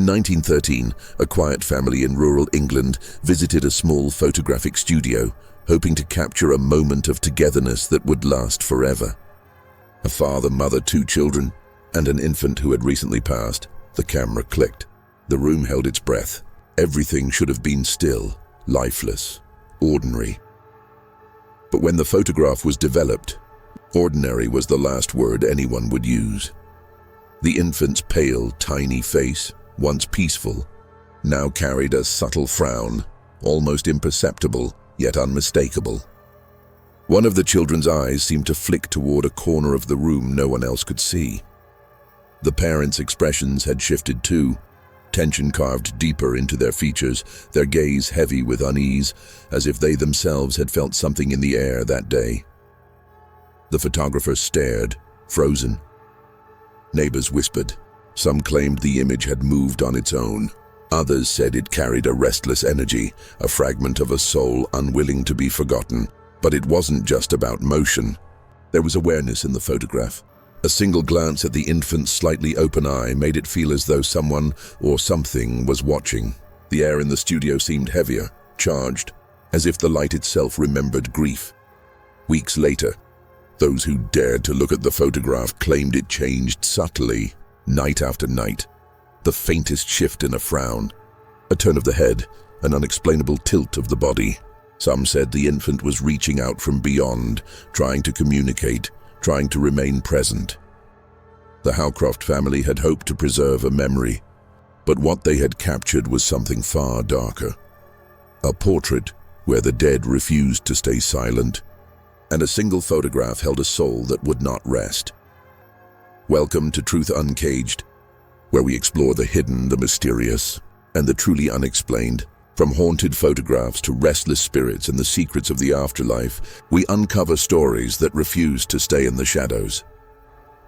In 1913, a quiet family in rural England visited a small photographic studio, hoping to capture a moment of togetherness that would last forever. A father, mother, 2 children, and an infant who had recently passed. The camera clicked. The room held its breath. Everything should have been still, lifeless, ordinary. But when the photograph was developed, ordinary was the last word anyone would use. The infant's pale, tiny face, once peaceful, now carried a subtle frown, almost imperceptible, yet unmistakable. One of the children's eyes seemed to flick toward a corner of the room no one else could see. The parents' expressions had shifted too, tension carved deeper into their features, their gaze heavy with unease, as if they themselves had felt something in the air that day. The photographer stared, frozen. Neighbors whispered. Some claimed the image had moved on its own. Others said it carried a restless energy, a fragment of a soul unwilling to be forgotten. But it wasn't just about motion. There was awareness in the photograph. A single glance at the infant's slightly open eye made it feel as though someone or something was watching. The air in the studio seemed heavier, charged, as if the light itself remembered grief. Weeks later, those who dared to look at the photograph claimed it changed subtly, night after night. The faintest shift in a frown, a turn of the head, an unexplainable tilt of the body. Some said the infant was reaching out from beyond, trying to communicate, trying to remain present. The Howcroft family had hoped to preserve a memory, but what they had captured was something far darker. A portrait where the dead refused to stay silent, and a single photograph held a soul that would not rest. Welcome to Truth Uncaged, where we explore the hidden, the mysterious, and the truly unexplained. From haunted photographs to restless spirits and the secrets of the afterlife, we uncover stories that refuse to stay in the shadows.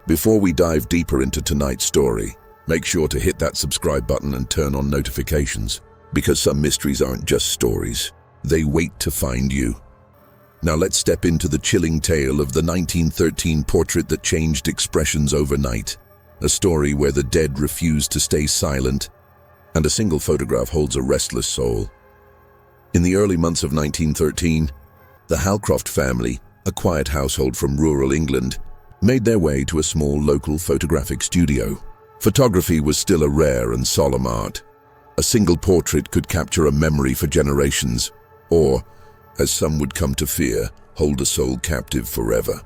Before we dive deeper into tonight's story, make sure to hit that subscribe button and turn on notifications, because some mysteries aren't just stories, they wait to find you. Now let's step into the chilling tale of the 1913 portrait that changed expressions overnight, a story where the dead refused to stay silent, and a single photograph holds a restless soul. In the early months of 1913, the Howcroft family, a quiet household from rural England, made their way to a small local photographic studio. Photography was still a rare and solemn art. A single portrait could capture a memory for generations, or, as some would come to fear, hold a soul captive forever.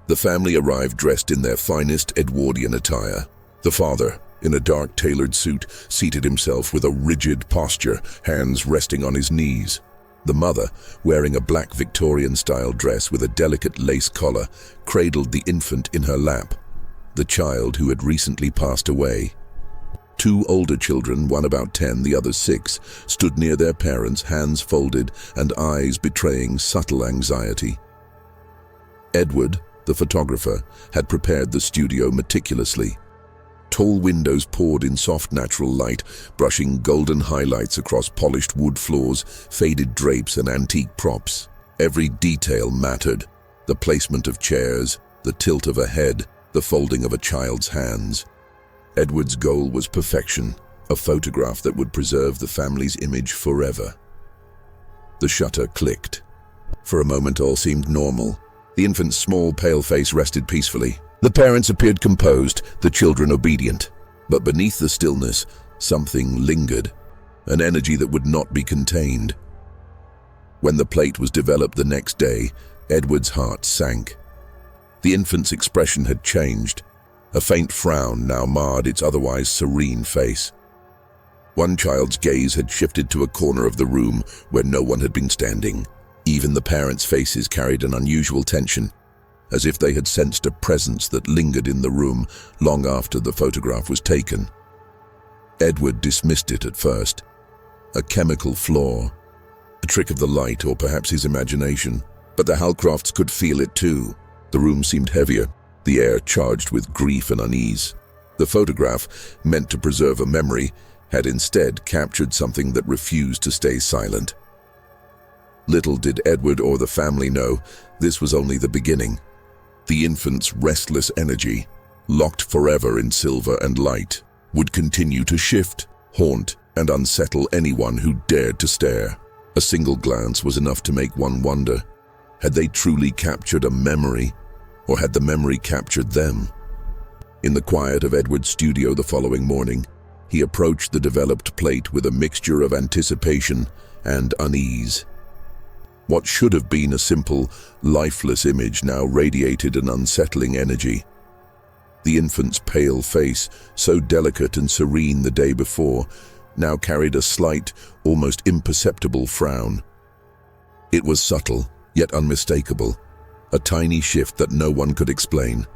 The family arrived dressed in their finest Edwardian attire. The father, in a dark tailored suit, seated himself with a rigid posture, hands resting on his knees. The mother, wearing a black Victorian-style dress with a delicate lace collar, cradled the infant in her lap, the child who had recently passed away. 2 older children, one about 10, the other 6, stood near their parents, hands folded and eyes betraying subtle anxiety. Edward, the photographer, had prepared the studio meticulously. Tall windows poured in soft natural light, brushing golden highlights across polished wood floors, faded drapes and antique props. Every detail mattered. The placement of chairs, the tilt of a head, the folding of a child's hands. Edward's goal was perfection, a photograph that would preserve the family's image forever. The shutter clicked. For a moment all seemed normal. The infant's small, pale face rested peacefully. The parents appeared composed, the children obedient. But beneath the stillness, something lingered, an energy that would not be contained. When the plate was developed the next day, Edward's heart sank. The infant's expression had changed. A faint frown now marred its otherwise serene face. One child's gaze had shifted to a corner of the room where no one had been standing. Even the parents' faces carried an unusual tension, as if they had sensed a presence that lingered in the room long after the photograph was taken. Edward dismissed it at first. A chemical flaw, a trick of the light, or perhaps his imagination. But the Howcrofts could feel it too. The room seemed heavier, the air charged with grief and unease. The photograph, meant to preserve a memory, had instead captured something that refused to stay silent. Little did Edward or the family know, this was only the beginning. The infant's restless energy, locked forever in silver and light, would continue to shift, haunt, and unsettle anyone who dared to stare. A single glance was enough to make one wonder, had they truly captured a memory, or had the memory captured them? In the quiet of Edward's studio the following morning, he approached the developed plate with a mixture of anticipation and unease. What should have been a simple, lifeless image now radiated an unsettling energy. The infant's pale face, so delicate and serene the day before, now carried a slight, almost imperceptible frown. It was subtle, yet unmistakable, a tiny shift that no one could explain.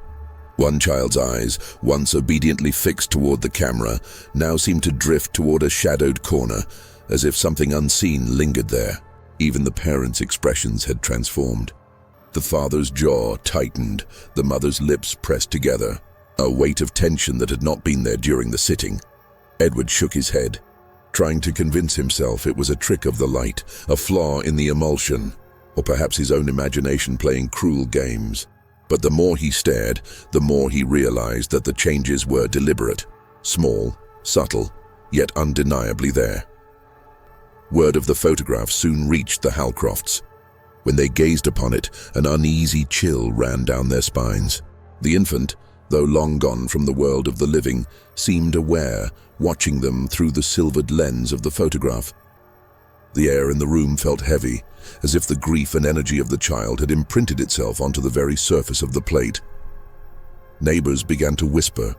One child's eyes, once obediently fixed toward the camera, now seemed to drift toward a shadowed corner, as if something unseen lingered there. Even the parents' expressions had transformed. The father's jaw tightened, the mother's lips pressed together, a weight of tension that had not been there during the sitting. Edward shook his head, trying to convince himself it was a trick of the light, a flaw in the emulsion, or perhaps his own imagination playing cruel games. But the more he stared, the more he realized that the changes were deliberate, small, subtle, yet undeniably there. Word of the photograph soon reached the Halcrofts. When they gazed upon it, an uneasy chill ran down their spines. The infant, though long gone from the world of the living, seemed aware, watching them through the silvered lens of the photograph. The air in the room felt heavy, as if the grief and energy of the child had imprinted itself onto the very surface of the plate. Neighbors began to whisper.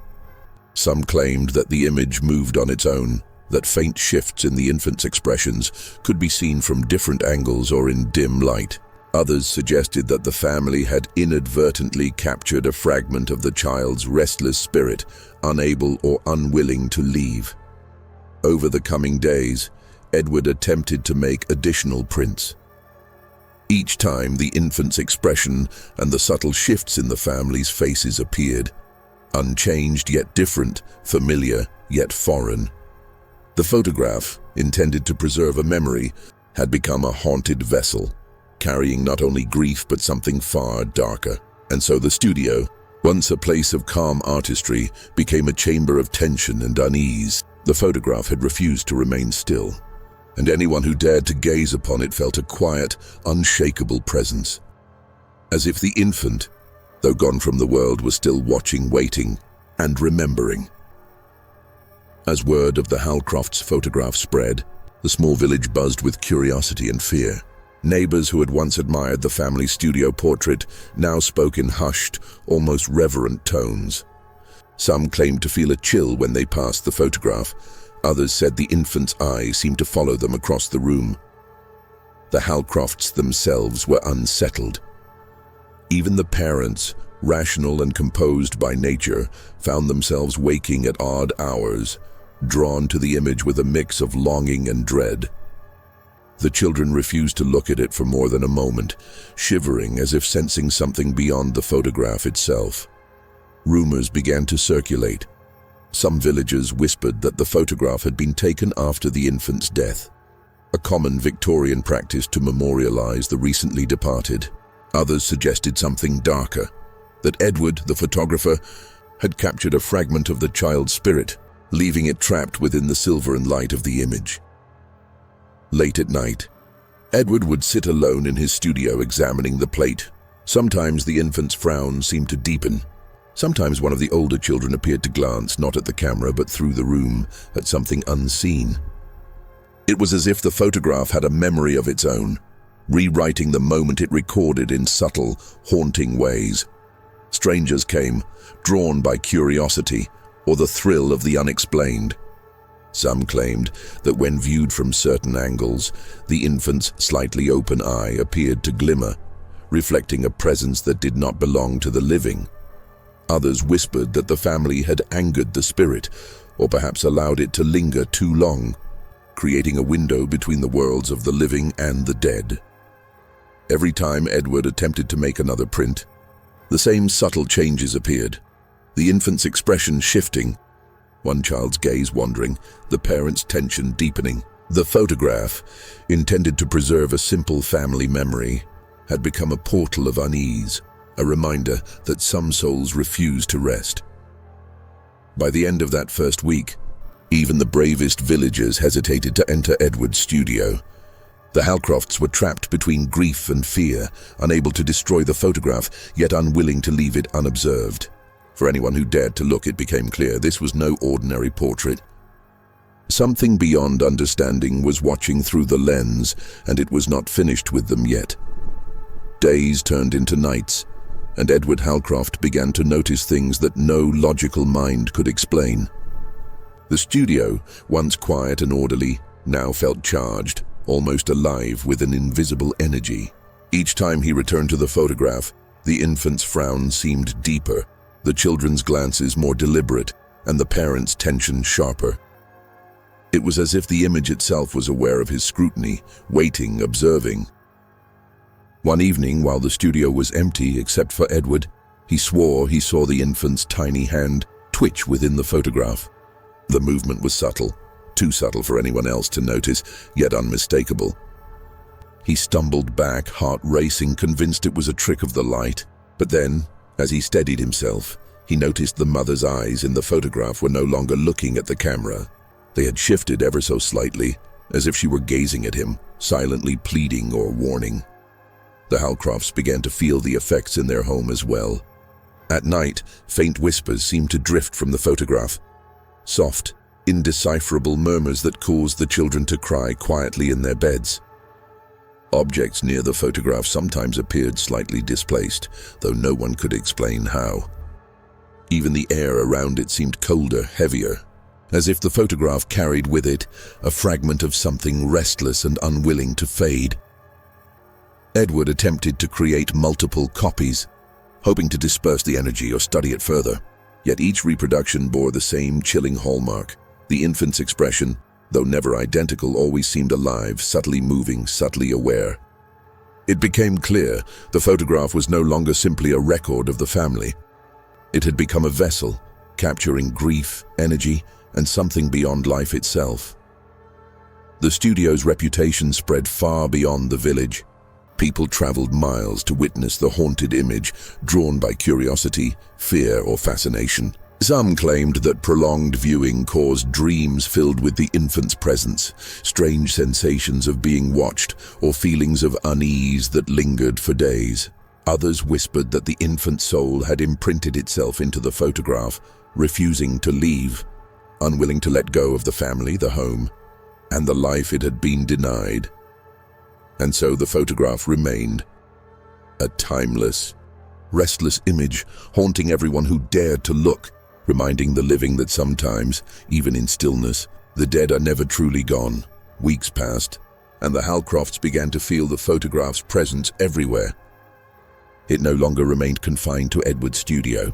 Some claimed that the image moved on its own, that faint shifts in the infant's expressions could be seen from different angles or in dim light. Others suggested that the family had inadvertently captured a fragment of the child's restless spirit, unable or unwilling to leave. Over the coming days, Edward attempted to make additional prints. Each time the infant's expression and the subtle shifts in the family's faces appeared, unchanged yet different, familiar yet foreign. The photograph, intended to preserve a memory, had become a haunted vessel, carrying not only grief but something far darker. And so the studio, once a place of calm artistry, became a chamber of tension and unease. The photograph had refused to remain still, and anyone who dared to gaze upon it felt a quiet, unshakable presence. As if the infant, though gone from the world, was still watching, waiting, and remembering. As word of the Halcrofts' photograph spread, the small village buzzed with curiosity and fear. Neighbors who had once admired the family studio portrait now spoke in hushed, almost reverent tones. Some claimed to feel a chill when they passed the photograph. Others said the infant's eyes seemed to follow them across the room. The Halcrofts themselves were unsettled. Even the parents, rational and composed by nature, found themselves waking at odd hours, drawn to the image with a mix of longing and dread. The children refused to look at it for more than a moment, shivering as if sensing something beyond the photograph itself. Rumors began to circulate. Some villagers whispered that the photograph had been taken after the infant's death, a common Victorian practice to memorialize the recently departed. Others suggested something darker, that Edward, the photographer, had captured a fragment of the child's spirit, leaving it trapped within the silver and light of the image. Late at night, Edward would sit alone in his studio examining the plate. Sometimes the infant's frown seemed to deepen. Sometimes one of the older children appeared to glance not at the camera but through the room, at something unseen. It was as if the photograph had a memory of its own, rewriting the moment it recorded in subtle, haunting ways. Strangers came, drawn by curiosity or the thrill of the unexplained. Some claimed that when viewed from certain angles, the infant's slightly open eye appeared to glimmer, reflecting a presence that did not belong to the living. Others whispered that the family had angered the spirit, or perhaps allowed it to linger too long, creating a window between the worlds of the living and the dead. Every time Edward attempted to make another print, the same subtle changes appeared, the infant's expression shifting, one child's gaze wandering, the parent's tension deepening. The photograph, intended to preserve a simple family memory, had become a portal of unease, a reminder that some souls refuse to rest. By the end of that first week, even the bravest villagers hesitated to enter Edward's studio. The Halcrofts were trapped between grief and fear, unable to destroy the photograph, yet unwilling to leave it unobserved. For anyone who dared to look, it became clear this was no ordinary portrait. Something beyond understanding was watching through the lens, and it was not finished with them yet. Days turned into nights, and Edward Halcroft began to notice things that no logical mind could explain. The studio, once quiet and orderly, now felt charged, almost alive with an invisible energy. Each time he returned to the photograph, the infant's frown seemed deeper, the children's glances more deliberate, and the parents' tension sharper. It was as if the image itself was aware of his scrutiny, waiting, observing. One evening, while the studio was empty except for Edward, he swore he saw the infant's tiny hand twitch within the photograph. The movement was subtle, too subtle for anyone else to notice, yet unmistakable. He stumbled back, heart racing, convinced it was a trick of the light. But then, as he steadied himself, he noticed the mother's eyes in the photograph were no longer looking at the camera. They had shifted ever so slightly, as if she were gazing at him, silently pleading or warning. The Halcrofts began to feel the effects in their home as well. At night, faint whispers seemed to drift from the photograph. Soft, indecipherable murmurs that caused the children to cry quietly in their beds. Objects near the photograph sometimes appeared slightly displaced, though no one could explain how. Even the air around it seemed colder, heavier, as if the photograph carried with it a fragment of something restless and unwilling to fade. Edward attempted to create multiple copies, hoping to disperse the energy or study it further. Yet each reproduction bore the same chilling hallmark. The infant's expression, though never identical, always seemed alive, subtly moving, subtly aware. It became clear the photograph was no longer simply a record of the family. It had become a vessel, capturing grief, energy, and something beyond life itself. The studio's reputation spread far beyond the village. People traveled miles to witness the haunted image, drawn by curiosity, fear, or fascination. Some claimed that prolonged viewing caused dreams filled with the infant's presence, strange sensations of being watched, or feelings of unease that lingered for days. Others whispered that the infant soul had imprinted itself into the photograph, refusing to leave, unwilling to let go of the family, the home, and the life it had been denied. And so the photograph remained, a timeless, restless image haunting everyone who dared to look, reminding the living that sometimes, even in stillness, the dead are never truly gone. Weeks passed, and the Halcrofts began to feel the photograph's presence everywhere. It no longer remained confined to Edward's studio.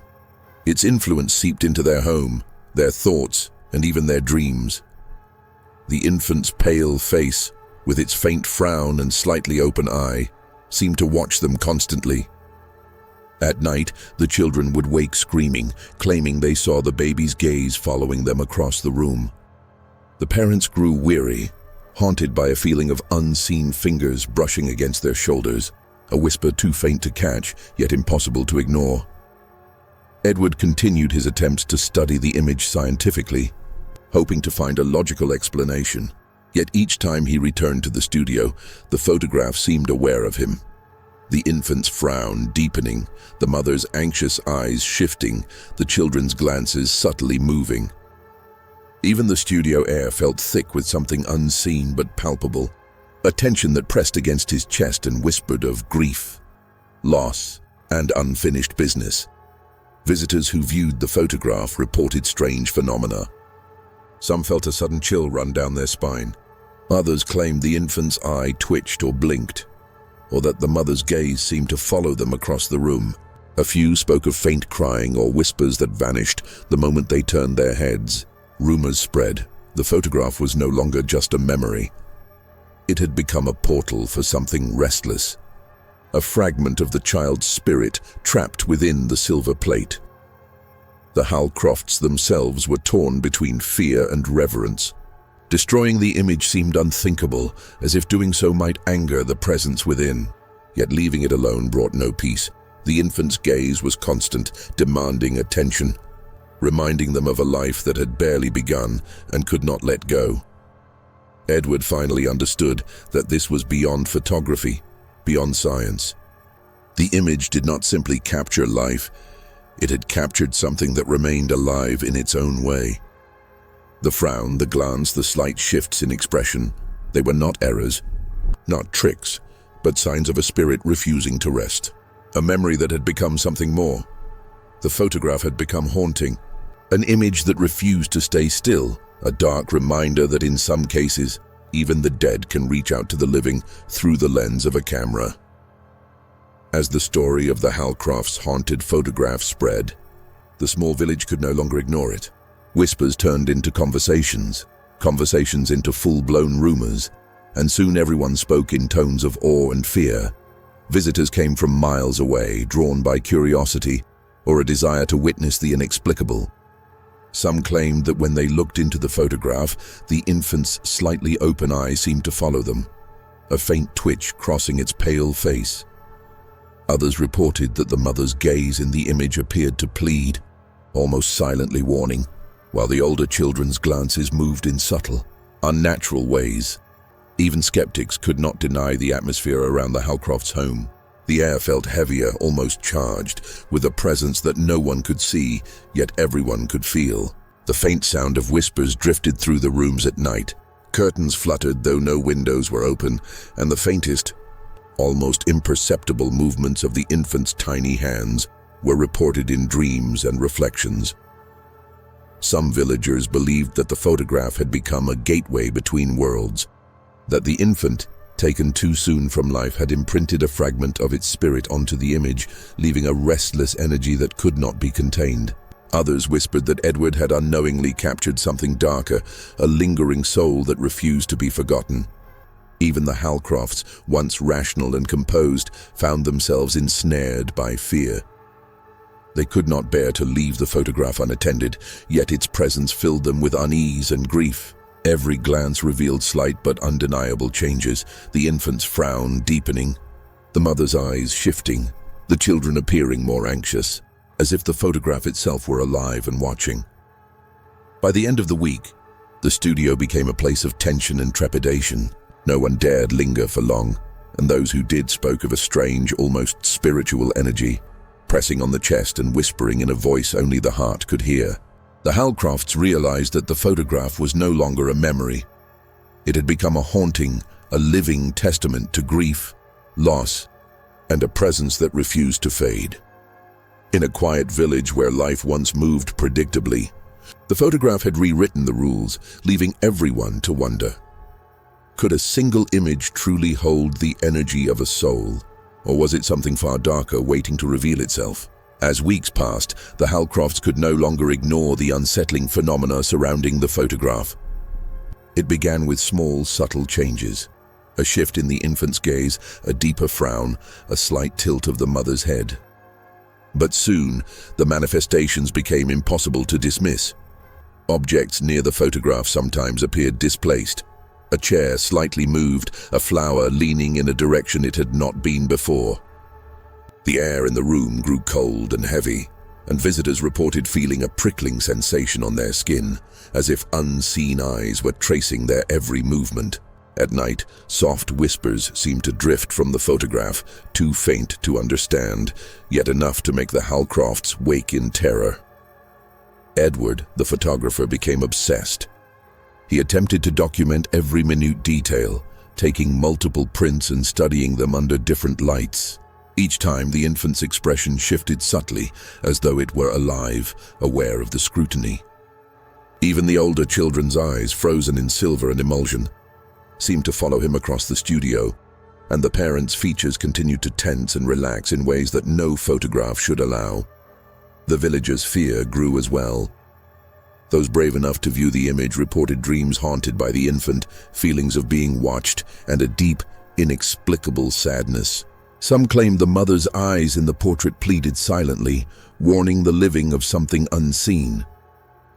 Its influence seeped into their home, their thoughts, and even their dreams. The infant's pale face, with its faint frown and slightly open eye, seemed to watch them constantly. At night, the children would wake screaming, claiming they saw the baby's gaze following them across the room. The parents grew weary, haunted by a feeling of unseen fingers brushing against their shoulders, a whisper too faint to catch, yet impossible to ignore. Edward continued his attempts to study the image scientifically, hoping to find a logical explanation. Yet each time he returned to the studio, the photograph seemed aware of him. The infant's frown deepening, the mother's anxious eyes shifting, the children's glances subtly moving. Even the studio air felt thick with something unseen but palpable, a tension that pressed against his chest and whispered of grief, loss, and unfinished business. Visitors who viewed the photograph reported strange phenomena. Some felt a sudden chill run down their spine. Others claimed the infant's eye twitched or blinked, or that the mother's gaze seemed to follow them across the room. A few spoke of faint crying or whispers that vanished the moment they turned their heads. Rumors spread. The photograph was no longer just a memory. It had become a portal for something restless, a fragment of the child's spirit trapped within the silver plate. The Halcrofts themselves were torn between fear and reverence. Destroying the image seemed unthinkable, as if doing so might anger the presence within. Yet leaving it alone brought no peace. The infant's gaze was constant, demanding attention. reminding them of a life that had barely begun and could not let go. Edward finally understood that this was beyond photography, beyond science. The image did not simply capture life, it had captured something that remained alive in its own way. The frown, the glance, the slight shifts in expression, they were not errors, not tricks, but signs of a spirit refusing to rest. A memory that had become something more. The photograph had become haunting, an image that refused to stay still, a dark reminder that in some cases, even the dead can reach out to the living through the lens of a camera. As the story of the Halcrofts' haunted photograph spread, the small village could no longer ignore it. Whispers turned into conversations, conversations into full-blown rumors, and soon everyone spoke in tones of awe and fear. Visitors came from miles away, drawn by curiosity or a desire to witness the inexplicable. Some claimed that when they looked into the photograph, the infant's slightly open eyes seemed to follow them, a faint twitch crossing its pale face. Others reported that the mother's gaze in the image appeared to plead, almost silently warning, while the older children's glances moved in subtle, unnatural ways. Even skeptics could not deny the atmosphere around the Halcrofts' home. The air felt heavier, almost charged, with a presence that no one could see, yet everyone could feel. The faint sound of whispers drifted through the rooms at night. Curtains fluttered, though no windows were open, and the faintest, almost imperceptible movements of the infant's tiny hands were reported in dreams and reflections. Some villagers believed that the photograph had become a gateway between worlds, that the infant, taken too soon from life, had imprinted a fragment of its spirit onto the image, leaving a restless energy that could not be contained. Others whispered that Edward had unknowingly captured something darker, a lingering soul that refused to be forgotten. Even the Halcrofts, once rational and composed, found themselves ensnared by fear. They could not bear to leave the photograph unattended, yet its presence filled them with unease and grief. Every glance revealed slight but undeniable changes, the infant's frown deepening, the mother's eyes shifting, the children appearing more anxious, as if the photograph itself were alive and watching. By the end of the week, the studio became a place of tension and trepidation. No one dared linger for long, and those who did spoke of a strange, almost spiritual energy, pressing on the chest and whispering in a voice only the heart could hear. The Halcrofts realized that the photograph was no longer a memory. It had become a haunting, a living testament to grief, loss, and a presence that refused to fade. In a quiet village where life once moved predictably, the photograph had rewritten the rules, leaving everyone to wonder. Could a single image truly hold the energy of a soul, or was it something far darker waiting to reveal itself? As weeks passed, the Halcrofts could no longer ignore the unsettling phenomena surrounding the photograph. It began with small, subtle changes. A shift in the infant's gaze, a deeper frown, a slight tilt of the mother's head. But soon, the manifestations became impossible to dismiss. Objects near the photograph sometimes appeared displaced. A chair slightly moved, a flower leaning in a direction it had not been before. The air in the room grew cold and heavy, and visitors reported feeling a prickling sensation on their skin, as if unseen eyes were tracing their every movement. At night, soft whispers seemed to drift from the photograph, too faint to understand, yet enough to make the Halcrofts wake in terror. Edward, the photographer, became obsessed. He attempted to document every minute detail, taking multiple prints and studying them under different lights. Each time, the infant's expression shifted subtly, as though it were alive, aware of the scrutiny. Even the older children's eyes, frozen in silver and emulsion, seemed to follow him across the studio, and the parents' features continued to tense and relax in ways that no photograph should allow. The villagers' fear grew as well. Those brave enough to view the image reported dreams haunted by the infant, feelings of being watched, and a deep, inexplicable sadness. Some claimed the mother's eyes in the portrait pleaded silently, warning the living of something unseen.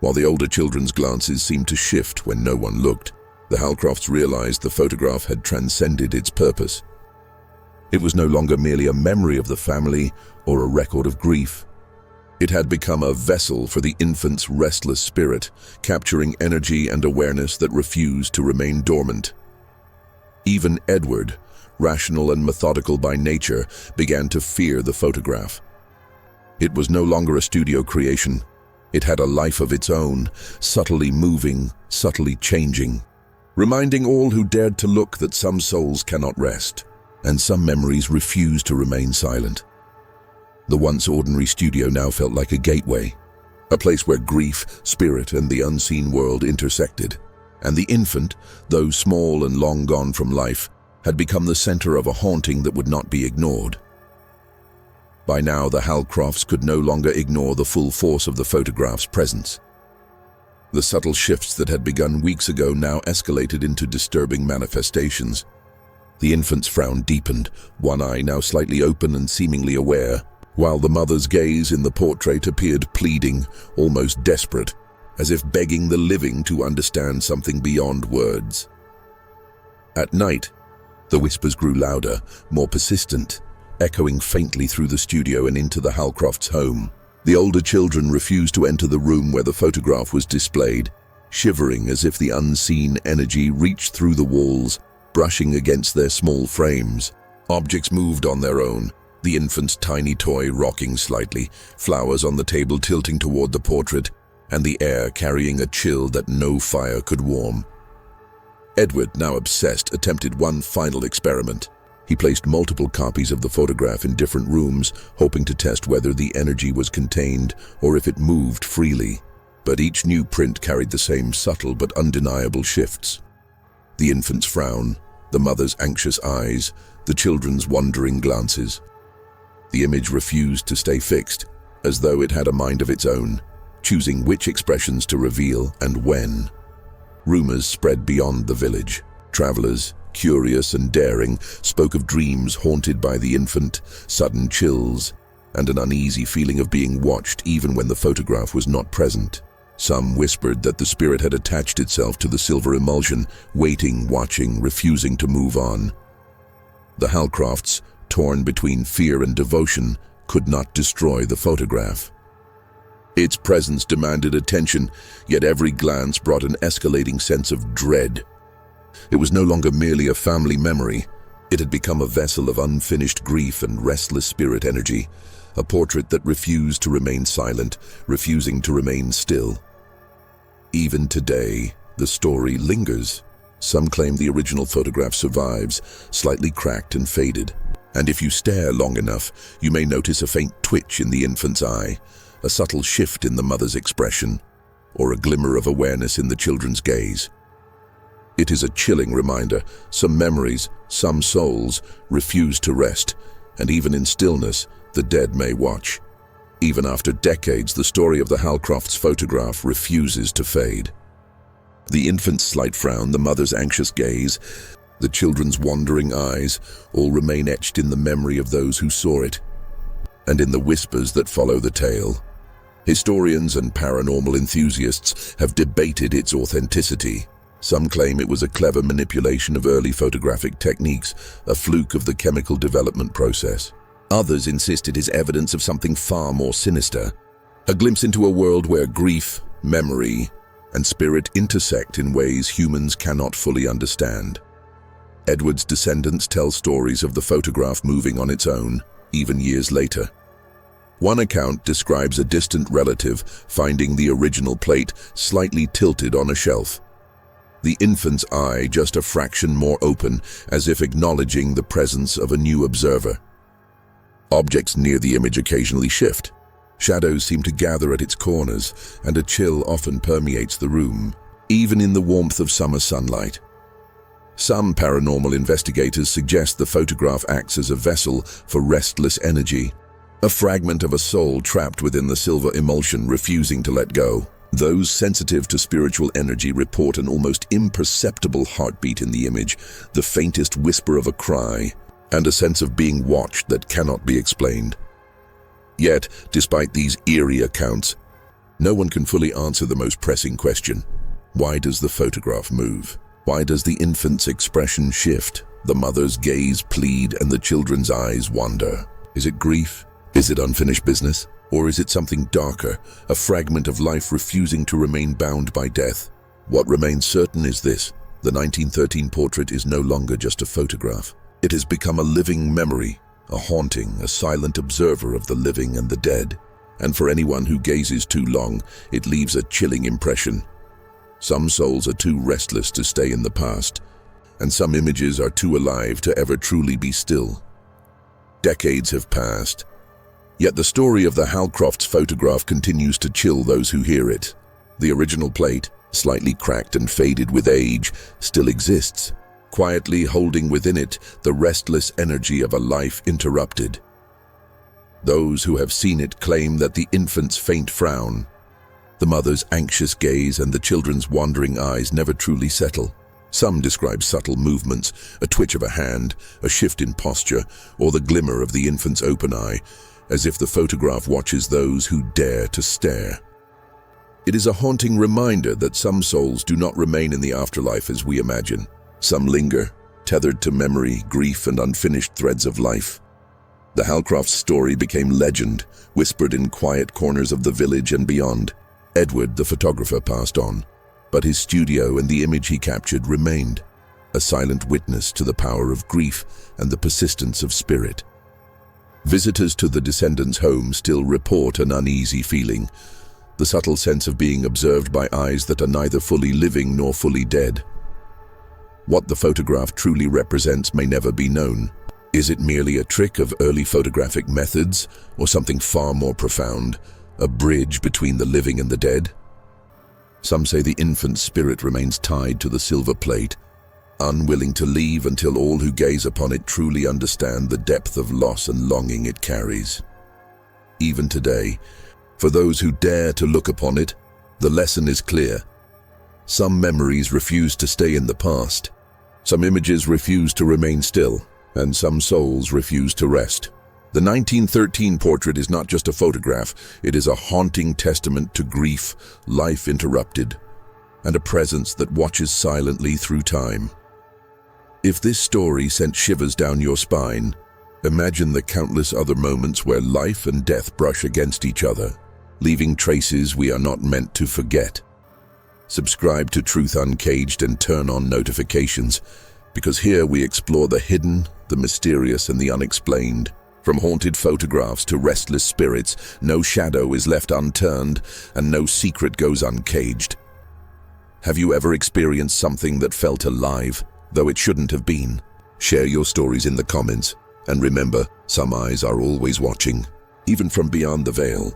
While the older children's glances seemed to shift when no one looked, the Halcrofts realized the photograph had transcended its purpose. It was no longer merely a memory of the family or a record of grief. It had become a vessel for the infant's restless spirit, capturing energy and awareness that refused to remain dormant. Even Edward, rational and methodical by nature, began to fear the photograph. It was no longer a studio creation. It had a life of its own, subtly moving, subtly changing, reminding all who dared to look that some souls cannot rest, and some memories refuse to remain silent. The once ordinary studio now felt like a gateway, a place where grief, spirit, and the unseen world intersected. And the infant, though small and long gone from life, had become the center of a haunting that would not be ignored. By now, the Halcrofts could no longer ignore the full force of the photograph's presence. The subtle shifts that had begun weeks ago now escalated into disturbing manifestations. The infant's frown deepened, one eye now slightly open and seemingly aware, while the mother's gaze in the portrait appeared pleading, almost desperate, as if begging the living to understand something beyond words. At night, the whispers grew louder, more persistent, echoing faintly through the studio and into the Halcrofts' home. The older children refused to enter the room where the photograph was displayed, shivering as if the unseen energy reached through the walls, brushing against their small frames. Objects moved on their own, the infant's tiny toy rocking slightly, flowers on the table tilting toward the portrait, and the air carrying a chill that no fire could warm. Edward, now obsessed, attempted one final experiment. He placed multiple copies of the photograph in different rooms, hoping to test whether the energy was contained or if it moved freely. But each new print carried the same subtle but undeniable shifts. The infant's frown, the mother's anxious eyes, the children's wondering glances. The image refused to stay fixed, as though it had a mind of its own, choosing which expressions to reveal and when. Rumors spread beyond the village. Travelers, curious and daring, spoke of dreams haunted by the infant, sudden chills, and an uneasy feeling of being watched even when the photograph was not present. Some whispered that the spirit had attached itself to the silver emulsion, waiting, watching, refusing to move on. The Halcrofts, torn between fear and devotion, could not destroy the photograph. Its presence demanded attention, yet every glance brought an escalating sense of dread. It was no longer merely a family memory. It had become a vessel of unfinished grief and restless spirit energy, a portrait that refused to remain silent, refusing to remain still. Even today, the story lingers. Some claim the original photograph survives, slightly cracked and faded. And if you stare long enough, you may notice a faint twitch in the infant's eye, a subtle shift in the mother's expression, or a glimmer of awareness in the children's gaze. It is a chilling reminder. Some memories, some souls, refuse to rest, and even in stillness, the dead may watch. Even after decades, the story of the Halcrofts' photograph refuses to fade. The infant's slight frown, the mother's anxious gaze, the children's wandering eyes, all remain etched in the memory of those who saw it, and in the whispers that follow the tale. Historians and paranormal enthusiasts have debated its authenticity. Some claim it was a clever manipulation of early photographic techniques, a fluke of the chemical development process. Others insist it is evidence of something far more sinister, a glimpse into a world where grief, memory, and spirit intersect in ways humans cannot fully understand. Edward's descendants tell stories of the photograph moving on its own, even years later. One account describes a distant relative finding the original plate slightly tilted on a shelf. The infant's eye just a fraction more open, as if acknowledging the presence of a new observer. Objects near the image occasionally shift. Shadows seem to gather at its corners, and a chill often permeates the room, even in the warmth of summer sunlight. Some paranormal investigators suggest the photograph acts as a vessel for restless energy, a fragment of a soul trapped within the silver emulsion refusing to let go. Those sensitive to spiritual energy report an almost imperceptible heartbeat in the image, the faintest whisper of a cry, and a sense of being watched that cannot be explained. Yet, despite these eerie accounts, no one can fully answer the most pressing question. Why does the photograph move? Why does the infant's expression shift, the mother's gaze plead, and the children's eyes wander? Is it grief? Is it unfinished business? Or is it something darker, a fragment of life refusing to remain bound by death? What remains certain is this: the 1913 portrait is no longer just a photograph. It has become a living memory, a haunting, a silent observer of the living and the dead. And for anyone who gazes too long, it leaves a chilling impression. Some souls are too restless to stay in the past, and some images are too alive to ever truly be still. Decades have passed, yet the story of the Hal Crofts photograph continues to chill those who hear it. The original plate, slightly cracked and faded with age, still exists, quietly holding within it the restless energy of a life interrupted. Those who have seen it claim that the infant's faint frown, the mother's anxious gaze, and the children's wandering eyes never truly settle. Some describe subtle movements, a twitch of a hand, a shift in posture, or the glimmer of the infant's open eye, as if the photograph watches those who dare to stare. It is a haunting reminder that some souls do not remain in the afterlife as we imagine. Some linger, tethered to memory, grief, and unfinished threads of life. The Hal Crofts story became legend, whispered in quiet corners of the village and beyond. Edward, the photographer, passed on, but his studio and the image he captured remained, a silent witness to the power of grief and the persistence of spirit. Visitors to the descendants' home still report an uneasy feeling, the subtle sense of being observed by eyes that are neither fully living nor fully dead. What the photograph truly represents may never be known. Is it merely a trick of early photographic methods, or something far more profound, a bridge between the living and the dead? Some say the infant's spirit remains tied to the silver plate, unwilling to leave until all who gaze upon it truly understand the depth of loss and longing it carries. Even today, for those who dare to look upon it, the lesson is clear. Some memories refuse to stay in the past. Some images refuse to remain still, and some souls refuse to rest. The 1913 portrait is not just a photograph, it is a haunting testament to grief, life interrupted, and a presence that watches silently through time. If this story sent shivers down your spine, imagine the countless other moments where life and death brush against each other, leaving traces we are not meant to forget. Subscribe to Truth Uncaged and turn on notifications, because here we explore the hidden, the mysterious, and the unexplained. From haunted photographs to restless spirits, no shadow is left unturned, and no secret goes uncaged. Have you ever experienced something that felt alive, though it shouldn't have been? Share your stories in the comments, and remember, some eyes are always watching, even from beyond the veil.